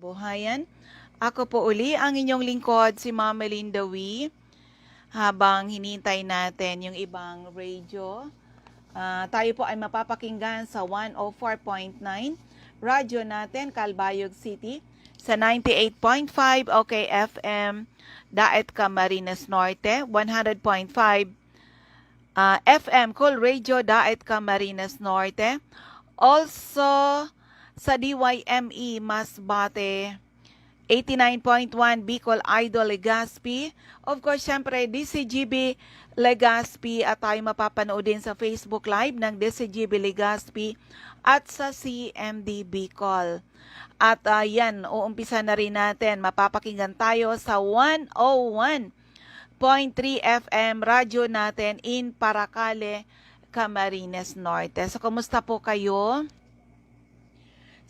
Buhayan. Ako po uli ang inyong lingkod, si Mama Linda Wee. Habang hinintay natin yung ibang radio, tayo po ay mapapakinggan sa 104.9 radyo natin, Calbayog City, sa 98.5 OK FM, Daet Camarines Norte, 100.5 FM Cool Radio, Daet Camarines Norte. Also, sa DYME Masbate, 89.1 Bicol Idol Legazpi. Of course, syempre, DCGB Legazpi at tayo mapapanood din sa Facebook Live ng DCGB Legazpi at sa CMD Bicol. At yan, uumpisa na rin natin. Mapapakinggan tayo sa 101.3 FM radyo natin in Paracale, Camarines Norte. So, kumusta po kayo?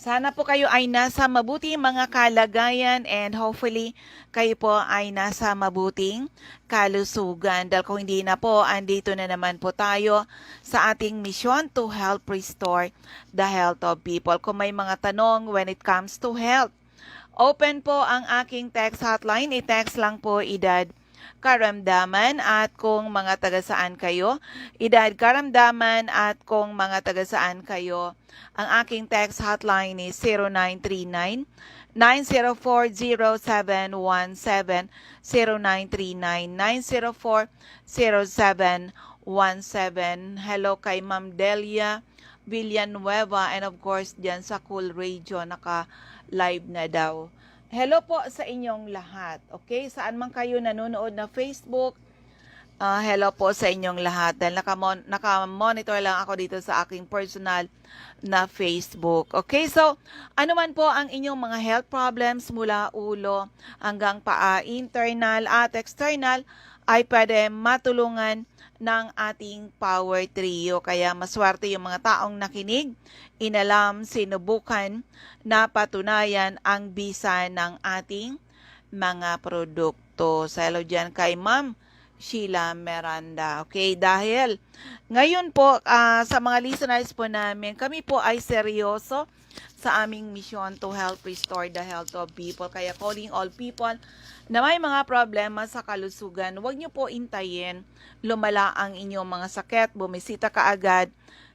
Sana po kayo ay nasa mabuting mga kalagayan and hopefully kayo po ay nasa mabuting kalusugan. Dahil kung hindi na po, andito na naman po tayo sa ating mission to help restore the health of people. Kung may mga tanong when it comes to health, open po ang aking text hotline. I-text lang po edad karamdaman at kung mga taga-saan kayo, edad karamdaman at kung mga taga-saan kayo. Ang aking text hotline is 0939 9040717, 0939 9040717. Hello kay Ma'am Delia Villanueva and of course dyan sa Cool Radio, naka-live na daw. Hello po sa inyong lahat. Okay? Saan man kayo nanonood na Facebook, hello po sa inyong lahat. Dahil naka-monitor lang ako dito sa aking personal na Facebook. Okay? So, ano man po ang inyong mga health problems mula ulo hanggang paa, internal at external, ay pwede matulungan ng ating Power Trio. Kaya maswerte yung mga taong nakinig, inalam, sinubukan, na patunayan ang bisa ng ating mga produkto. Sa hello dyan kay Ma'am Sheila Miranda. Okay, dahil ngayon po sa mga listeners po namin, kami po ay seryoso sa aming mission to help restore the health of people. Kaya calling all people na may mga problema sa kalusugan, huwag niyo po intayin lumala ang inyong mga sakit, bumisita kaagad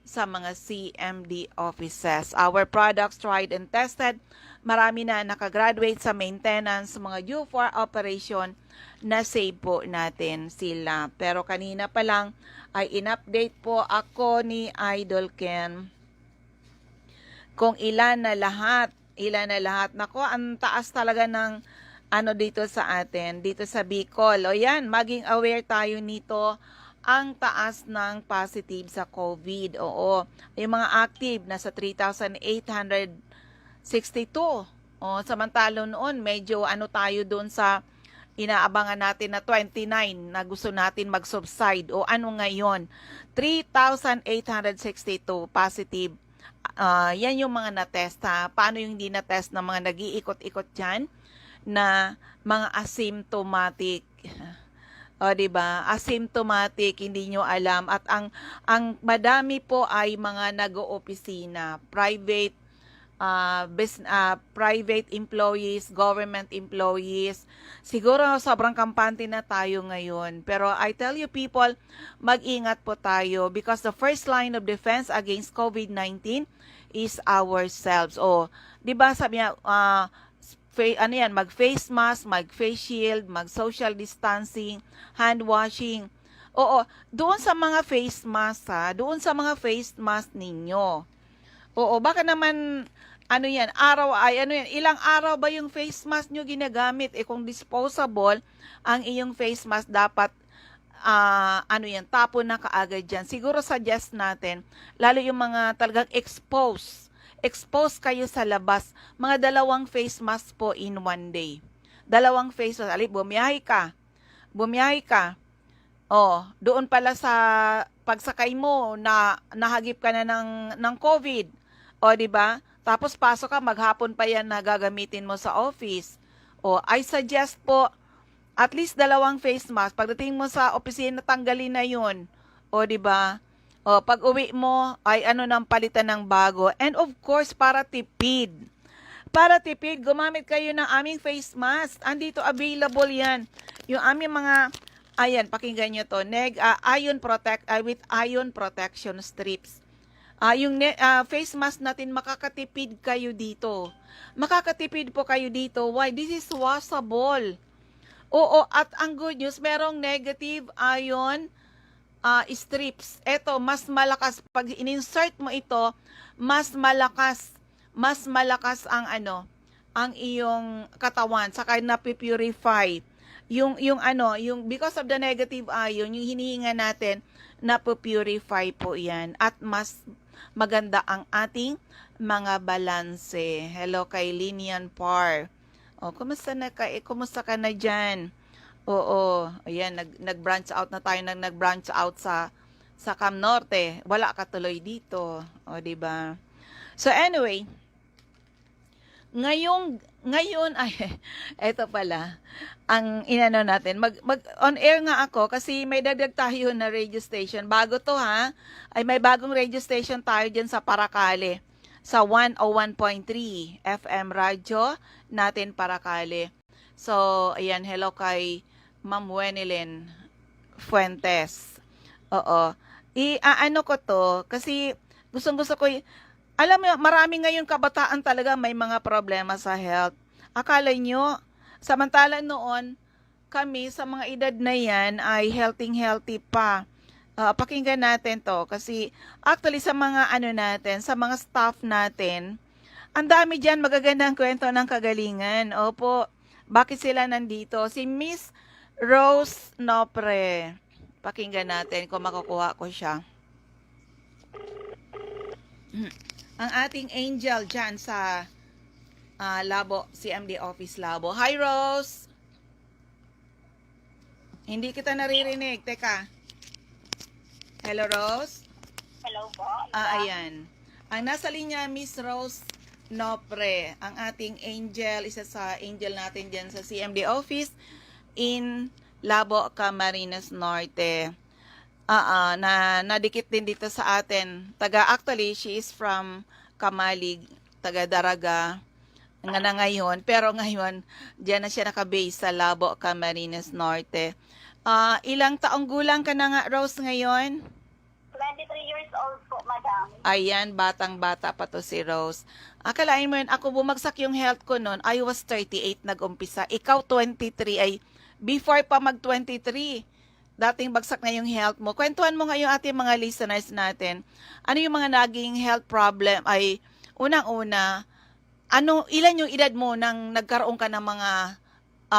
sa mga CMD offices. Our products tried and tested, marami na nakagraduate sa maintenance, mga due for operation, na save po natin sila. Pero kanina pa lang ay in-update po ako ni Idol Ken kung ilan na lahat. Nako, ang taas talaga ng dito sa atin, dito sa Bicol. O yan, maging aware tayo nito, ang taas ng positive sa COVID. Oo, yung mga active nasa 3,862. O, samantalo noon, medyo tayo doon sa inaabangan natin na 29 na gusto natin mag-subside. O ano ngayon? 3,862 positive. Yan yung mga na-test ha. Paano yung hindi na-test na mga nag-iikot-ikot dyan na mga asymptomatic? O, diba? Asymptomatic, hindi nyo alam. At ang madami po ay mga nag-oopisina, private employees, government employees. Siguro sobrang kampante na tayo ngayon. Pero I tell you people, mag-ingat po tayo because the first line of defense against COVID-19 is ourselves. O, di ba sabi niya, mag-face mask, mag-face shield, mag-social distancing, hand washing. Oo, doon sa mga face mask doon sa mga face mask ninyo. Oo, baka naman, ilang araw ba yung face mask nyo ginagamit? Kung disposable, ang iyong face mask dapat, tapon na kaagad dyan. Siguro suggest natin, lalo yung mga talagang expose kayo sa labas, mga 2 face mask po in one day. 2 face mask, bumiyahe ka. Doon pala sa pagsakay mo, nahagip ka na ng COVID. O, di ba? Tapos pasok ka, maghapon pa yan na gagamitin mo sa office. O, I suggest po, at least 2 face mask. Pagdating mo sa opisina, tanggalin na yun. O, di ba? O, pag uwi mo, ay nang palitan ng bago. And of course, para tipid. para tipid, gumamit kayo ng aming face mask. Andito available yan. Yung aming mga, ayan, pakinggan nyo to. With iron protection strips. Face mask natin, makakatipid kayo dito. Makakatipid po kayo dito. Why? This is washable. Oo, at ang good news, merong negative ion strips. Ito, mas malakas. Pag in-insert mo ito, mas malakas ang iyong katawan. Saka napipurify. Yung because of the negative ion, yung hinihinga natin, napupurify po yan. At mas maganda ang ating mga balanse. Hello kay Linian Par. O, kumusta ka na dyan? Oo, ayan, nag-branch out na tayo, nag-branch out sa Cam Norte. Wala ka tuloy dito. O, diba? So, anyway, ngayon, ay, eto pala, ang inano natin, on-air nga ako kasi may dagdag tayo na radio station. Bago to ha, ay may bagong radio station tayo dyan sa Paracale, sa 101.3 FM radyo natin Paracale. So, ayan, hello kay Ma'am Wenilyn Fuentes. Oo. Ano ko to, kasi gustong-gusto ko, alam mo, marami ngayon kabataan talaga may mga problema sa health. Akala nyo, samantala noon, kami sa mga edad na yan ay healthy pa. Pakinggan natin to kasi actually sa mga sa mga staff natin, ang dami dyan magagandang kwento ng kagalingan. Opo, bakit sila nandito? Si Miss Rose Nopre. Pakinggan natin kung makukuha ko siya. Ang ating angel dyan sa Labo, CMD Office Labo. Hi, Rose! Hindi kita naririnig. Teka. Hello, Rose? Hello po. Ayan. Ang nasa linya, Miss Rose Nopre. Ang ating angel, isa sa angel natin dyan sa CMD Office in Labo, Camarines Norte. Nadikit din dito sa atin. Actually, she is from Kamalig, taga Daraga nga na ngayon. Pero ngayon, diyan na siya nakabase sa Labo, Camarines Norte. Ilang taong gulang ka na nga, Rose, ngayon? 23 years old po, madam. Ayan, batang-bata pa to si Rose. Akalain mo yun, ako bumagsak yung health ko noon. I was 38 nag-umpisa. Ikaw 23 ay before pa mag-23. Dating bagsak na yung health mo. Kwentuhan mo nga yung ating mga listeners natin. Ano yung mga naging health problem? Ay, unang-una, ilan yung edad mo nang nagkaroon ka ng mga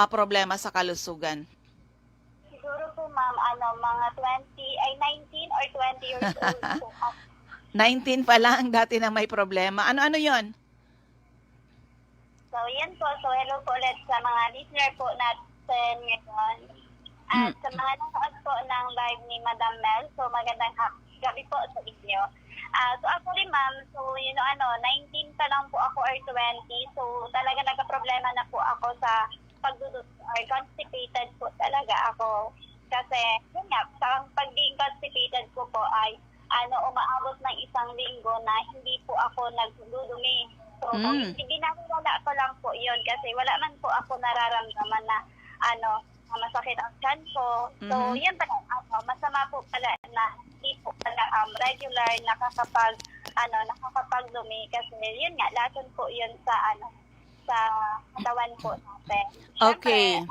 problema sa kalusugan? Siguro po, ma'am, mga 19 or 20 years old po. 19 pa lang dati na may problema. Ano yon? So, yan po. So, hello po ulit sa mga listener po natin ngayon. At sa mga nanood po ng live ni Madam Mel, so magandang gabi po sa inyo. So actually ma'am, so 19 pa lang po ako or 20, so talaga nagka-problema na po ako sa pagdudot or constipated po talaga ako. Kasi yun nga, sa pagiging constipated ko po ay umaabot ng isang linggo na hindi po ako nagdudumi. So ginagawa ko lang po yun kasi wala man po ako nararamdaman na masakit ang tiyan ko. So, yan pala, masama po pala na hindi po pala regular nakakapagdumi kasi yun nga, lason po yun sa katawan po natin. Okay.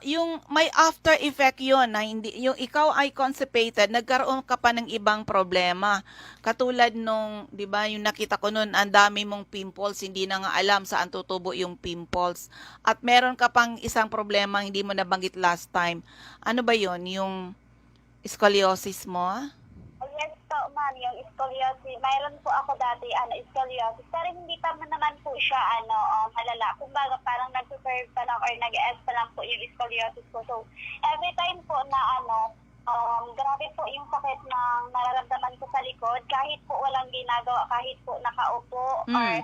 Yung may after effect yun na hindi, yung ikaw ay constipated, nagkaroon ka pa ng ibang problema. Katulad nung, di ba, yung nakita ko nun, ang dami mong pimples, hindi na nga alam saan tutubo yung pimples. At meron ka pang isang problema, hindi mo nabanggit last time. Ano ba yun? Yung scoliosis mo? Yes po, ma'am, yung scoliosis. Mayroon po ako dati, scoliosis. Pero hindi pa naman po siya, malala. Kumbaga, parang nag-serve pa lang or nag-S pa lang po yung scoliosis ko. So, every time po na, grabe po yung sakit na nararamdaman ko sa likod, kahit po walang ginagawa, kahit po nakaupo, or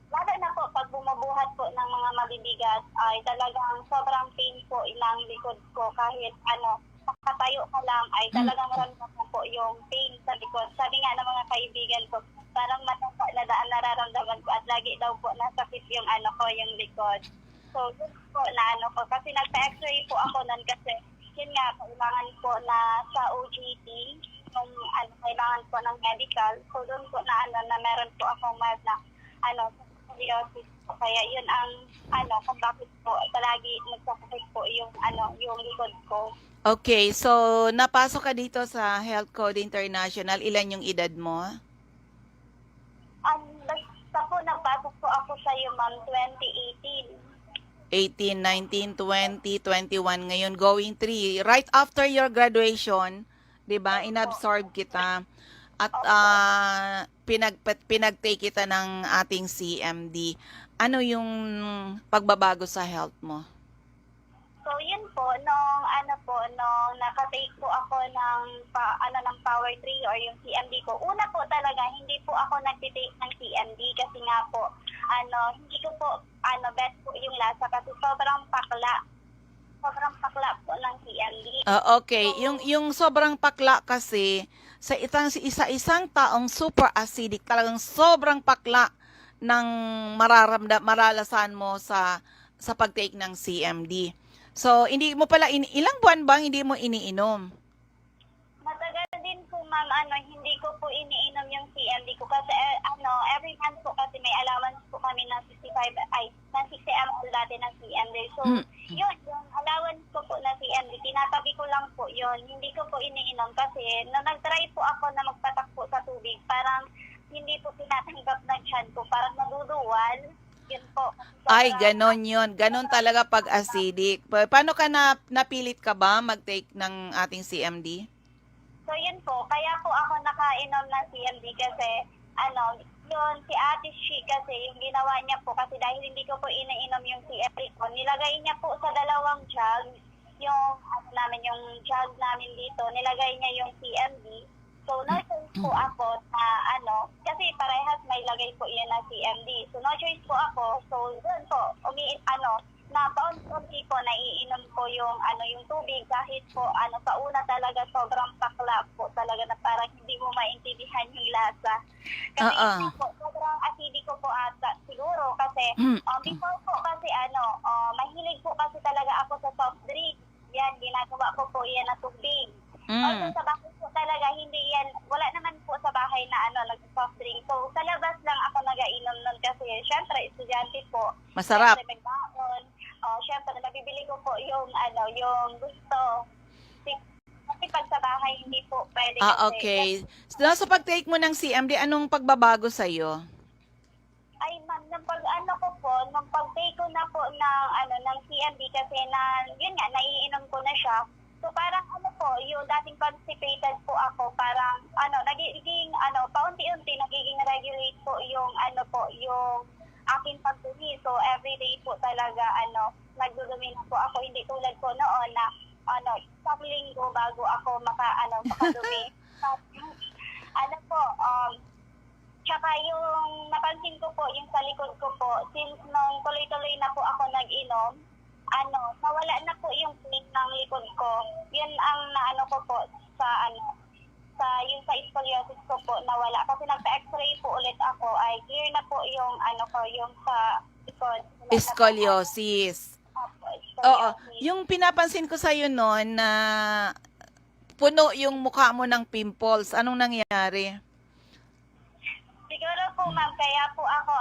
lalo na po, pag bumubuhat po ng mga mabibigat, ay talagang sobrang pain po ilang likod ko, kahit makatayo ka lang ay talagang maramdaman po yung pain sa likod. Sabi nga ng mga kaibigan ko, parang matasa na daan nararamdaman ko at lagi daw po nasakit yung ko, yung likod. So, yun po na ko, kasi nagpa-x-ray po ako nun kasi yun nga, kailangan po na sa OJT, yung kailangan po ng medical. So, doon po na meron po akong mild na scoliosis. Kaya yun ang kung bakit po palagi nagsasakit po yung yung likod ko. Okay, so napasok ka dito sa Health Code International. Ilan yung edad mo? Basta po nagpasok po ako sa ma'am 2018. 18, 19, 20, 21 ngayon, going 3. Right after your graduation, 'di ba? Inabsorb kita at pinag-take kita ng ating CMD. Ano yung pagbabago sa health mo? So yun po nung nakatake po ako ng ng Power 3 or yung CMD ko. Una po talaga hindi po ako nagtitake ng CMD kasi nga po hindi ko po best po yung lasa kasi sobrang pakla. Sobrang pakla po ng CMD. Okay, yung sobrang pakla kasi sa isang taong super acidic, talagang sobrang pakla ng maralasan mo sa pag-take ng CMD. So, hindi mo pala, ilang buwan bang hindi mo iniinom? Matagal din po, ma'am, hindi ko po iniinom yung CMD ko kasi every month po kasi may allowance po kami ng 60 ml dati ng CMD. So, yun, yung allowance ko po na CMD, tinatabi ko lang po yun. Hindi ko po iniinom kasi nag-try po ako na magpatakbo sa tubig, parang hindi po tinatanggap ng tiyan ko, parang naduduwal. Yun po. Ay, ganon yun. Ganon talaga pag acidic. Paano ka napilit ka ba mag-take ng ating CMD? So, yun po. Kaya po ako nakainom ng CMD kasi, yun, si Ate Shi kasi, yung ginawa niya po, kasi dahil hindi ko po iniinom yung CMD ko, nilagay niya po sa dalawang jug, yung, yung jug namin dito, nilagay niya yung CMD. So, no-choice po ako na kasi parehas may lagay po yan na CMD. So, no-choice po ako. So, doon po, na paunti po, naiinom ko yung, yung tubig kahit po, sa una talaga sobrang pakla po talaga na parang hindi mo maintindihan yung lasa. Kasi po, sobrang acidic ko po ata siguro kasi, before po kasi, mahilig po kasi talaga ako sa soft drink. Yan, ginagawa ko po yan na tubig. Also sa bahay po talaga, hindi yan, wala naman po sa bahay na nag-soft drink. So, sa labas lang ako nag-ainom nun kasi, syempre, estudyante po. Masarap. Syempre, may baon. Syempre, nabibili ko po yung, yung gusto. Kasi pag sa bahay, hindi po pwede. Okay. So, sa pag-take mo ng CMD, anong pagbabago sa'yo? Ay, ma'am, nung pag-take ko na po ng CMD kasi yun nga, naiinom ko na siya. So, parang yung dating constipated po ako, parang, nagiging, paunti-unti, nagiging regulate po yung, yung aking pagdumi. So, everyday po talaga, nagdudumi na po ako. Hindi tulad po noon na, isang linggo bago ako makadumi. Tsaka yung napansin ko po, yung sa likod ko po, since nung tuloy-tuloy na po ako nag-inom, nawala na po yung pain ng likod ko. Yun ang ko po sa yung sa scoliosis ko po nawala. Kasi nagpa-x-ray po ulit ako, ay clear na po yung yung sa likod. Scoliosis. Oo. Yung pinapansin ko sa'yo noon na puno yung mukha mo ng pimples. Anong nangyari? Siguro po, ma'am, kaya po ako,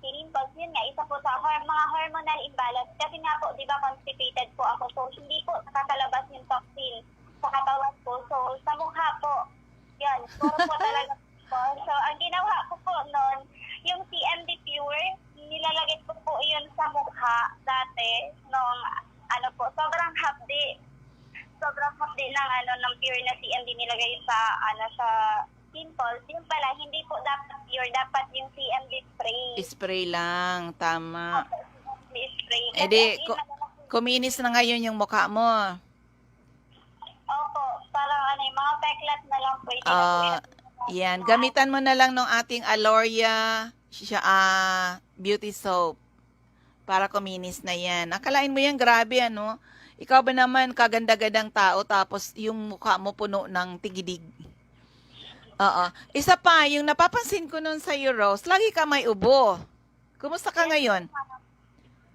pinimples, yun nga, isa po sa mga hormonal imbalance. Kasi nga po, di ba, constipated po ako. So, hindi po nakakalabas yung toxin sa katawan po. So, sa mukha po, yan, puro po talaga po. So, ang ginawa ko po noon, yung CMD Pure, nilalagay ko po yun sa mukha dati, nung, sobrang hapdi. Sobrang hapdi ng Pure na CMD nilagay sa, sa pimples, yung pala, hindi po dapat pure, dapat yung CMD spray. Spray lang, tama. Spray. Kuminis na ngayon yung mukha mo. Opo, parang yung mga peklat na lang po. Yan, gamitan mo na lang ng ating Aloria beauty soap para kuminis na yan. Akalain mo yan, grabe Ikaw ba naman kaganda-gandang tao tapos yung mukha mo puno ng tigidig. Oo. Isa pa, yung napapansin ko nun sa Rose, lagi ka may ubo. Kumusta ka ngayon?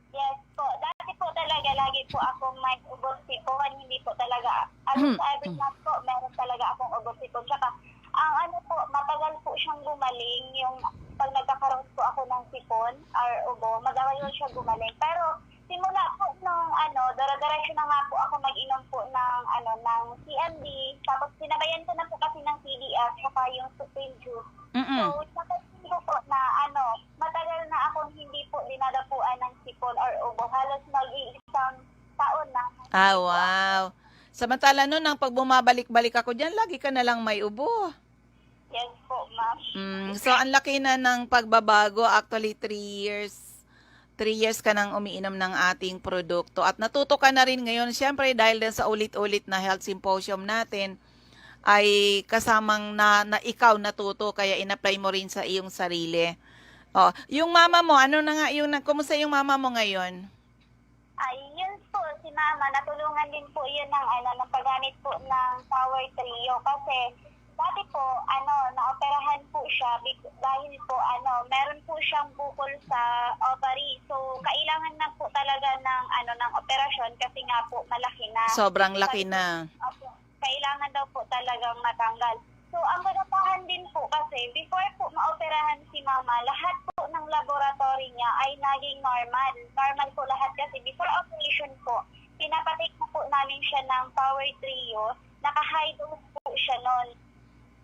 Yes po. Dati po talaga, lagi po akong may ugong sipon. Hindi po talaga, alam sa every month po, meron talaga akong ugong sipon. Tsaka, ang ano po, matagal po siyang gumaling. Yung pag nagkakaroon po ako ng sipon or ubo, matagal siya gumaling. Pero, simula po nung dara-diretso na nga po ako mag-inom po ng, ng CMD. Tapos, sinabayan ko na po kasi ng CDF, saka yung Supreme Juice. Mm-mm. So, napansin ko po na matagal na akong hindi po dinadapuan ng sipon or ubo. Halos mag-iisang taon na. Ah, wow. Samantala nun, ang pag bumabalik-balik ako dyan, lagi ka na lang may ubo. Yes po, ma'am. So, ang laki na ng pagbabago. Actually, 3 years. 3 years ka nang umiinom ng ating produkto. At natuto ka na rin ngayon, syempre dahil din sa ulit-ulit na health symposium natin, ay kasamang na ikaw natuto, kaya in-apply mo rin sa iyong sarili. Oh, yung mama mo, ano na nga kumusta yung mama mo ngayon? Ay, yun po, si Mama, natulungan din po yun ng paggamit po ng Power Trio. Kasi, dati po, naoperahan po siya dahil po, meron po siyang bukol sa ovary. So, kailangan na po talaga ng operasyon kasi nga po, malaki na. Sobrang laki na. Opo, kailangan daw po talagang matanggal. So, ang kadapahan din po kasi, before po maoperahan si Mama, lahat po ng laboratory niya ay naging normal. Normal po lahat kasi before operation po, pinapatik na po namin siya ng Power Trio. Naka-high dose po siya noon.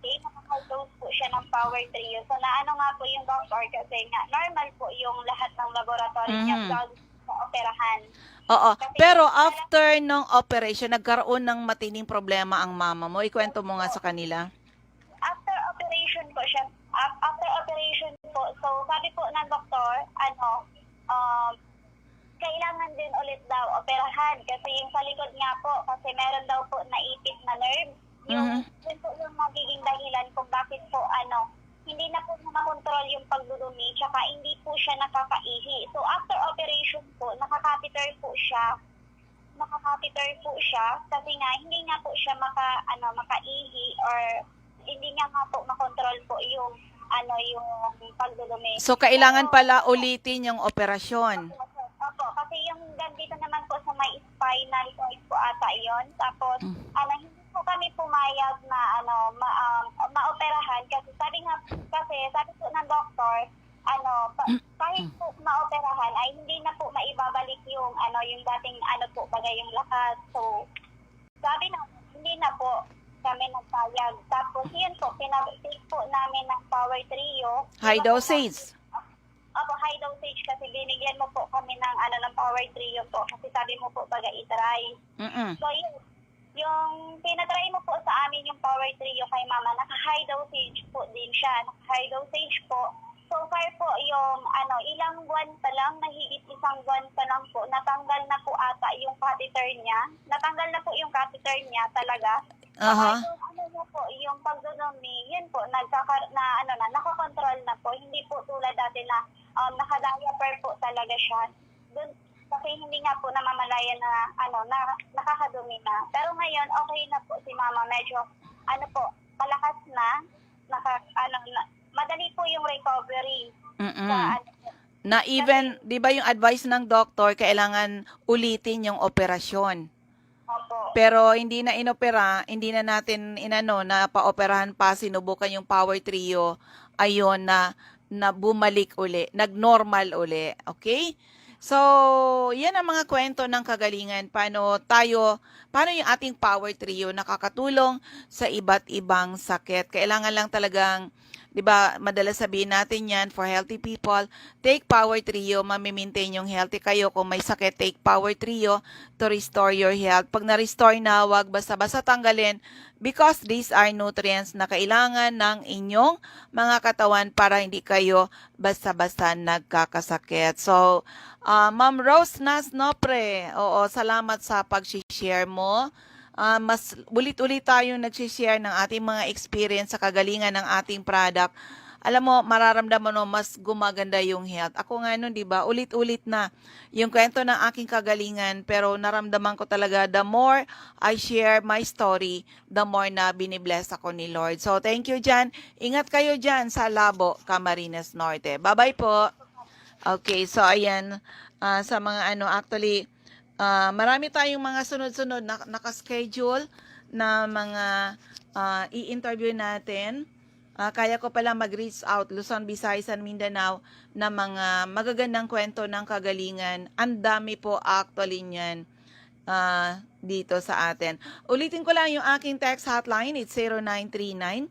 Okay, naka-high dose po siya ng Power Trio. So, naano nga po yung doctor kasi nga, normal po yung lahat ng laboratory niya bago sa operahan. Oo. Pero after nung operation, nagkaroon ng matining problema ang mama mo. Ikwento mo nga sa kanila. After operation po siya, so sabi po ng doktor, kailangan din ulit daw operahan kasi yung sa likod nga po, kasi meron daw po naipit na nerve. Yun po yung magiging dahilan kung bakit po hindi na po makontrol yung pagdudumi, tsaka hindi po siya nakakaihi. So after operation po, nakakatheter po siya kasi nga hindi nga po siya makaihi or hindi nga po makontrol po yung yung pagdudumi. So, kailangan pala ulitin yung operasyon. Opo, kasi yung dito naman po sa may spinal cord po ata yun. Tapos, hindi po kami pumayag na maoperahan kasi sabi po ng doktor, kahit po maoperahan ay hindi na po maibabalik yung yung dating po bagay yung lakas. So, sabi na hindi na po kami nagpayag. Tapos yun po, pinabalik po namin ng Power Trio. High dosage. Opo, high dosage kasi binigyan mo po kami ng Power Trio po. Kasi sabi mo po baga itry. So yun, yung pinatry mo po sa amin yung Power Trio kay Mama, naka-high dosage po din siya. Naka-high dosage po. So far po yung ilang buwan pa lang, mahigit isang buwan pa lang po, natanggal na po ata yung catheter niya. Natanggal na po yung catheter niya talaga. Yung po, yung pagdudumi, yun po, nakakontrol na po. Hindi po tulad dati na naka-diaper po talaga siya. Dun, kasi hindi nga po namamalayan na nakakadumi na. Pero ngayon, okay na po si Mama. Medyo, malakas na. Madali po yung recovery. Na even, di ba yung advice ng doktor, kailangan ulitin yung operasyon. Opo. Pero hindi na inopera, hindi na natin na paoperahan pa, sinubukan yung Power Trio, ayun na bumalik uli, nagnormal uli, okay? So, yan ang mga kwento ng kagalingan. Paano yung ating Power Trio nakakatulong sa iba't ibang sakit. Kailangan lang talagang, di ba, madalas sabihin natin yan, for healthy people, take Power Trio, mamimaintain yung healthy kayo. Kung may sakit, take Power Trio to restore your health. Pag na-restore na, wag basta-basta tanggalin because these are nutrients na kailangan ng inyong mga katawan para hindi kayo basta-basta nagkakasakit. So, Ma'am Rose Nasnopre, oo, salamat sa pag-share mo. Mas ulit-ulit tayong nag-share ng ating mga experience sa kagalingan ng ating product. alam mo, mararamdaman mo mas gumaganda yung health. Ako nga nun, di ba, ulit-ulit na yung kwento ng aking kagalingan, pero naramdaman ko talaga, the more I share my story, the more na binibless ako ni Lord. So, thank you dyan. Ingat kayo dyan sa Labo, Camarines Norte. Bye-bye po. Okay, so ayan, sa mga actually, marami tayong mga sunod-sunod na nakaschedule na mga i-interview natin. Kaya ko pala mag-reach out Luzon, Visayas, and Mindanao na mga magagandang kwento ng kagalingan. Ang dami po actually niyan dito sa atin. Ulitin ko lang yung aking text hotline. It's 0939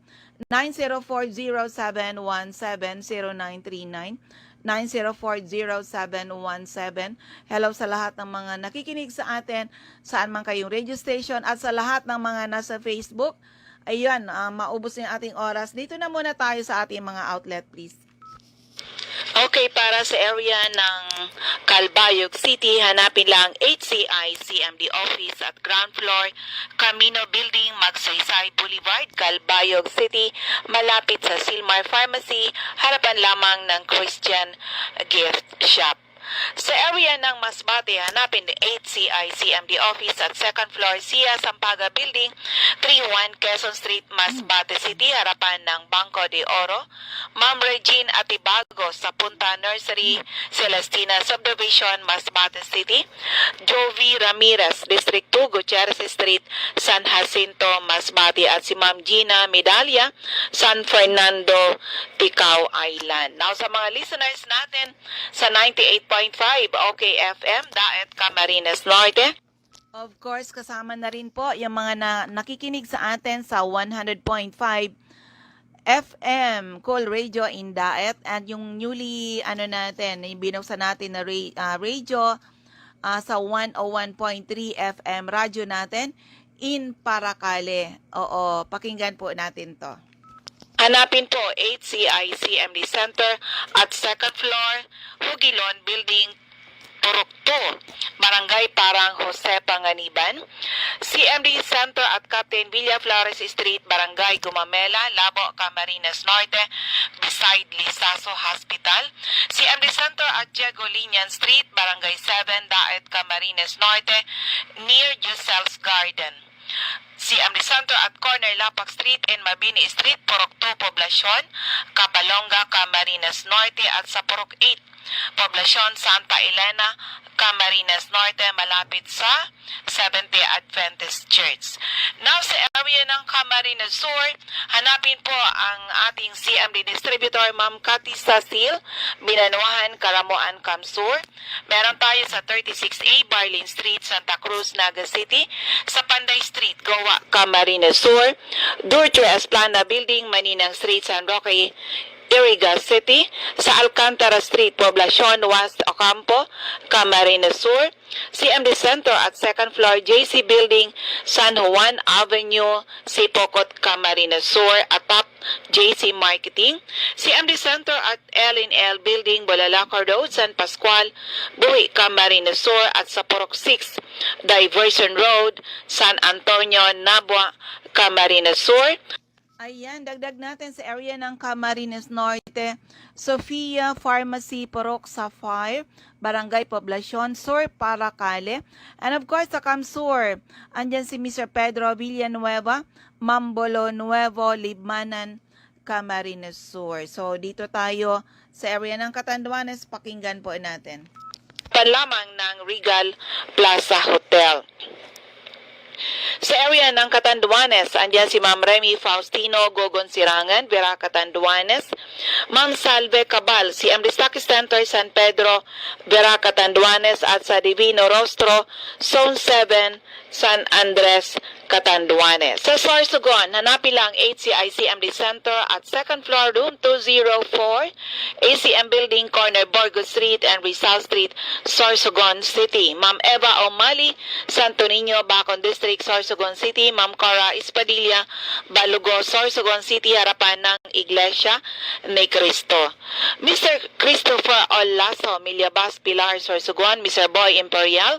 9040717 0939 9040717. Hello sa lahat ng mga nakikinig sa atin, saan man kayong radio station, at sa lahat ng mga nasa Facebook. Ayun, maubos na yung ating oras. Dito na muna tayo sa ating mga outlet, please. Okay, para sa area ng Calbayog City, hanapin lang HCI CMD office at ground floor, Camino Building, Magsaysay Boulevard, Calbayog City, malapit sa Silmar Pharmacy, harapan lamang ng Christian Gift Shop. Sa area ng Masbate, hanapin ni HCI CMD office at second floor, Sia Sampaga Building, 31 Quezon Street, Masbate City, harapan ng Banco de Oro. Ma'am Regine Atibago sa Punta Nursery, Celestina Subdivision, Masbate City. Jovi Ramirez, District 2, Gutierrez Street, San Jacinto, Masbate, at si Ma'am Gina Medalla, San Fernando, Ticao Island. Now sa mga listeners natin sa 98.5 OKFM, Daet, Camarines Norte. Of course, kasama na rin po yung mga nakikinig sa atin sa 100.5 FM, Cool Radio in Daet, at yung newly, natin, yung binuksan natin na radio sa 101.3 FM, radyo natin, in Paracale. Oo, pakinggan po natin to. Hanapin po HCI CMD Center at second floor, Hugilon Building, Purok 2, Barangay Parang Jose Panganiban. CMD Center at Captain Villa Flores Street, Barangay Gumamela, Labo, Camarines Norte, beside Lisaso Hospital. CMD Center at Diego Linian Street, Barangay 7, Daet, Camarines Norte, near Giselle's Garden. CMD Center at corner Lapak Street and Mabini Street, Purok 2, Poblacion, Capalonga, Camarines Norte, at sa Purok 8, Poblacion, Santa Elena, Camarines Norte, malapit sa Seventh-day Adventist Church. Now, sa area ng Camarines Sur, hanapin po ang ating CMD distributor, Ma'am Cathy Sasil, Binanuahan, Karamoan, Kamsur. Meron tayo sa 36A, Barlin Street, Santa Cruz, Naga City, sa Panday Street, Goa, Camarines Sur, Durtue Esplana Building, Maninang Street, San Roque, Iriga City, sa Alcantara Street, Poblacion, West Ocampo, Camarines Sur, CMD Center at second floor, JC Building, San Juan Avenue, Sipocot, Camarines Sur, atop JC Marketing, CMD Center at L&L Building, Bolalacor Road, San Pascual, Buhi, Camarines Sur, at sa Purok 6, Diversion Road, San Antonio, Nabua, Camarines Sur. Ayan, dagdag natin sa area ng Camarines Norte, Sofia Pharmacy, Purok Sapphire, Barangay Poblacion, Sur, Paracale. And of course, sa Kamsur, andyan si Mr. Pedro Villanueva, Mambolo Nuevo, Libmanan, Camarines Sur. So, dito tayo sa area ng Catanduanes, pakinggan po natin. Panlamang ng Regal Plaza Hotel. Sa area ng Catanduanes, andyan si Ma'am Remy Faustino Gogon Sirangan, Vera Catanduanes, Ma'am Salve Cabal, si Amristaque Center, San Pedro, Vera Catanduanes, at sa Divino Rostro, Zone 7, San Andres, Catanduanes. Sa Sorsogon, hanapin lang HCI CMD Center at second floor, room 204, ACM Building, corner Borgo Street and Rizal Street, Sorsogon City. Ma'am Eva O'Malley, Santo Niño, Bacon District, Sorsogon City. Ma'am Cora Espadilla, Balugo, Sorsogon City, harapan ng Iglesia ni Cristo. Mr. Christopher Olaso, Milyabas, Pilar, Sorsogon. Mr. Boy Imperial,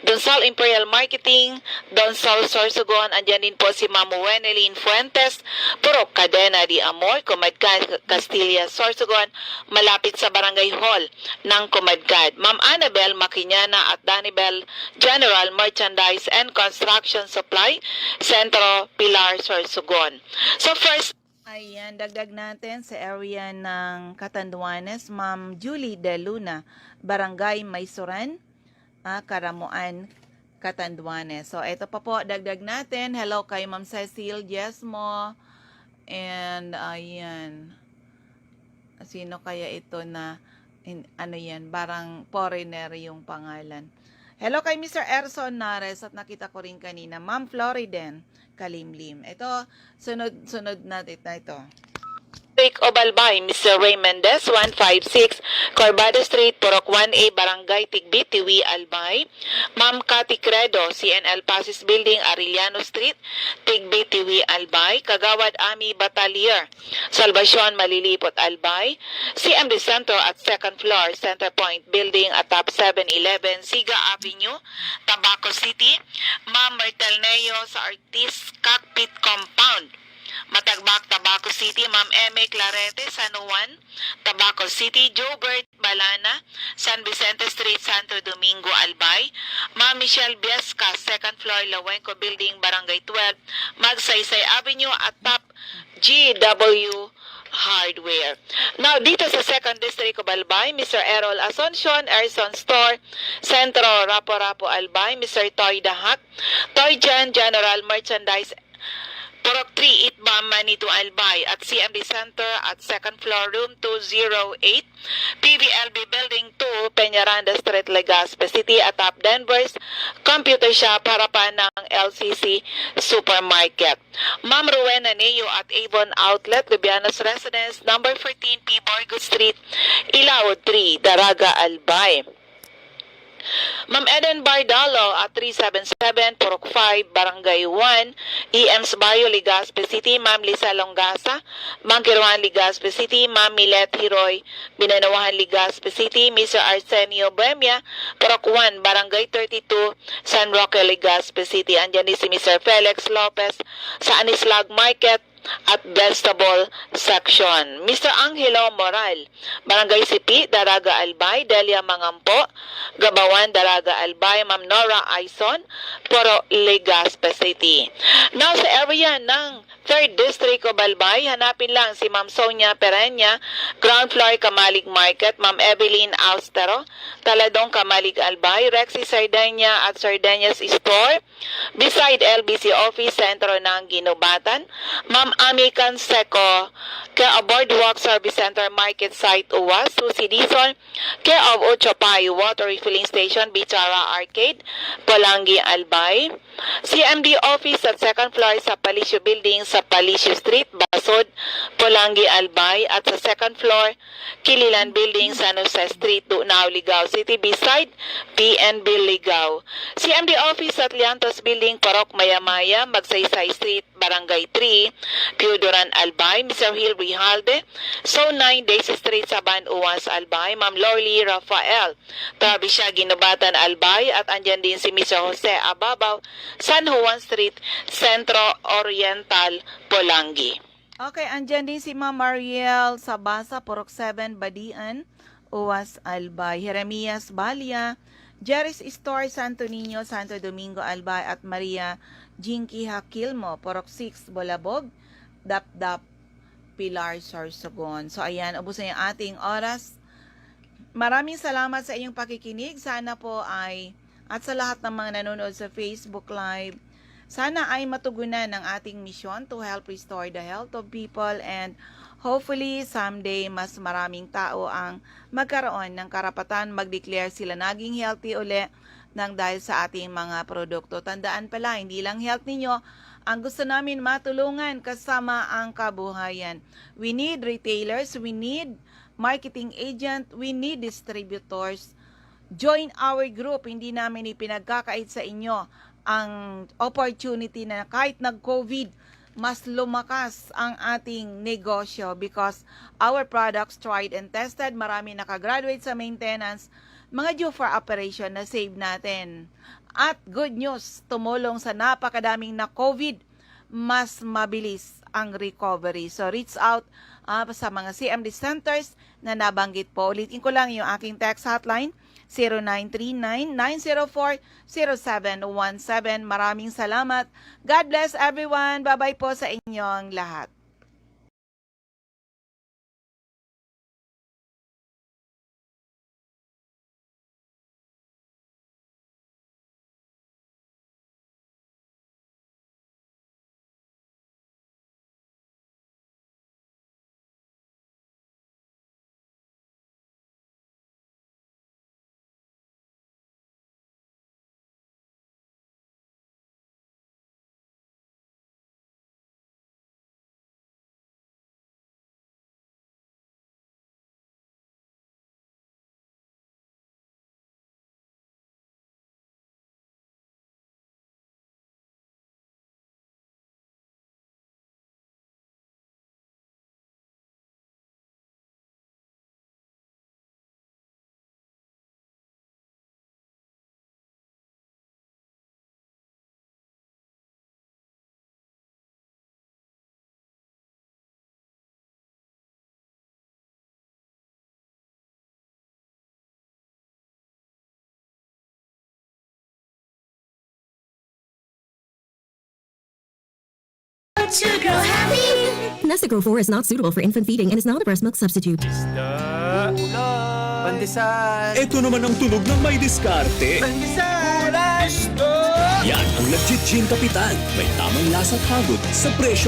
Donsal Imperial Marketing, Donsal Sorsogon, Sorsogon. Andyan din po si Ma'am Wenelin Fuentes, Purok Cadena de Amor, Comadcad, Castilla, Sorsogon, malapit sa Barangay Hall ng Comadcad. Ma'am Annabel Maquiñana at Danibel General Merchandise and Construction Supply, Centro Pilar, Sorsogon. So first, ayan, dagdag natin sa area ng Catanduanes, Ma'am Julie De Luna, Barangay Maysuran, Karamuan, Catanduanes. So, ito pa po, dagdag natin. Hello kay Ma'am Cecil Jesmo. And, ayan. Sino kaya ito na, ano yan, parang foreigner yung pangalan. Hello kay Mr. Erson Nares at nakita ko rin kanina. Ma'am Floriden Kalimlim. Ito, sunod natin na ito. Obalbay, Mr. Ray Mendez, 156, Corbado Street, Purok 1A, Barangay Tigbi, Tiwi, Albay. Ma'am Cathy Credo, CNL Pasis Building, Arellano Street, Tigbi, Tiwi, Albay. Kagawad Ami Batalier, Salvacion, Malilipot, Albay. CMD Center at 2nd floor, Center Point Building at top 711, Siga Avenue, Tabaco City. Ma'am Martelneo sa Artist Cockpit Compound, Matagbak, Tabaco City. Ma'am Eme Clarete, San Juan, Tabaco City. Jobert Balana, San Vicente Street, Santo Domingo, Albay. Ma'am Michelle Biesca, 2nd floor, Lawenco Building, Barangay 12, Magsaysay Avenue at top GW Hardware. Now, dito sa 2nd District of Albay, Mr. Errol Asuncion, Erson Store, Centro, Rapo-Rapo, Albay. Mr. Toy Dahak, Toy Jan, General Merchandise, Purok 3, Itbam, Manito, Albay, at CMD Center at 2nd floor, room 208, PVLB Building 2, Peñaranda Street, Legazpi City, at top Denver's Computer Shop, harapan ng LCC Supermarket. Ma'am Rowena Neo at Avon Outlet, Lubianos Residence, number 14, P. Borgo Street, Ilao 3, Daraga, Albay. Ma'am Eden Bardalo at 377, Purok 5, Barangay 1, EM's Barrio, Legazpi City. Ma'am Lisa Longasa, Mangkiruan, Legazpi City. Ma'am Milet Hiroy, Binanawahan, Legazpi City. Mr. Arsenio Buemia, Purok 1, Barangay 32, San Roque, Legazpi City. Andyan din si Mr. Felix Lopez sa Anislag Market at Vegetable Section. Mr. Angelo Moral, Barangay Sipi, Daraga, Albay. Delia Mangampo, Gabawan, Daraga, Albay. Ma'am Nora Aison, Puro, Legazpi City. Now, sa area ng 3rd District of Albay, hanapin lang si Ma'am Sonia Perenya, ground floor, Kamalig Market. Ma'am Evelyn Austero, Taladong, Kamalig, Albay. Rexy Sardenia at Sardinas Store, beside LBC Office, sentro ng Ginubatan. Ma'am Ami Canseco, care of Boardwalk Service Center, Market Site, UWAS. Susi Dizon, care of Ochopay Water Refilling Station, Bichara Arcade, Polangi, Albay. CMD Office at 2nd floor sa Palisio Building sa Palisio Street, Basod, Polangi, Albay. At sa 2nd floor, Kililan Building, San Jose Street, Dunao, Ligao City, beside PNB, Ligao. CMD Office at Liantos Building, Parok, Mayamaya, Magsaysay Street, Barangay 3, Piodoran, Albay. Mr. Hill Rijalde, So 9, Daisy Street, Saban, Uwas, Albay. Ma'am Lorly Rafael, Trabisya, Ginubatan, Albay. At andyan din si Mr. Jose Ababaw, San Juan Street, Centro Oriental, Polangi. Okay, andyan din si Ma'am Mariel Sabasa, Purok 7, Badian, Uwas, Albay. Jeremias Balia, Jerry's Store, Santo Niño, Santo Domingo, Albay. At Maria Jinky Hakilmo, Purok 6, Bolabog, Dap-Dap, Pilar, Sorsogon. So, ayan, ubos na yung ating oras. Maraming salamat sa iyong pakikinig. Sana po ay, at sa lahat ng mga nanonood sa Facebook Live, sana ay matugunan ng ating misyon to help restore the health of people, and hopefully someday mas maraming tao ang magkaroon ng karapatan mag-declare sila naging healthy uli nang dahil sa ating mga produkto. Tandaan pala, hindi lang health ninyo ang gusto namin matulungan, kasama ang kabuhayan. We need retailers, we need marketing agent, we need distributors. Join our group. Hindi namin ipinagkakait sa inyo ang opportunity na kahit nag-COVID, mas lumakas ang ating negosyo because our products tried and tested. Marami nakagraduate sa maintenance. mga due for operation na save natin. At good news, tumulong sa napakadaming na COVID, mas mabilis ang recovery. So reach out sa mga CMD centers na nabanggit po. Ulitin ko lang yung aking text hotline, 0939-904-0717. Maraming salamat. God bless everyone. Bye-bye po sa inyong lahat. To grow happy. Nestle 4 is not suitable for infant feeding and is not a breast milk substitute. Pandesal! Ito naman ang tunog ng may diskarte. Pandesal! Yan ang legit Gin Kapitan. May tamang lasa at hagod sa presyo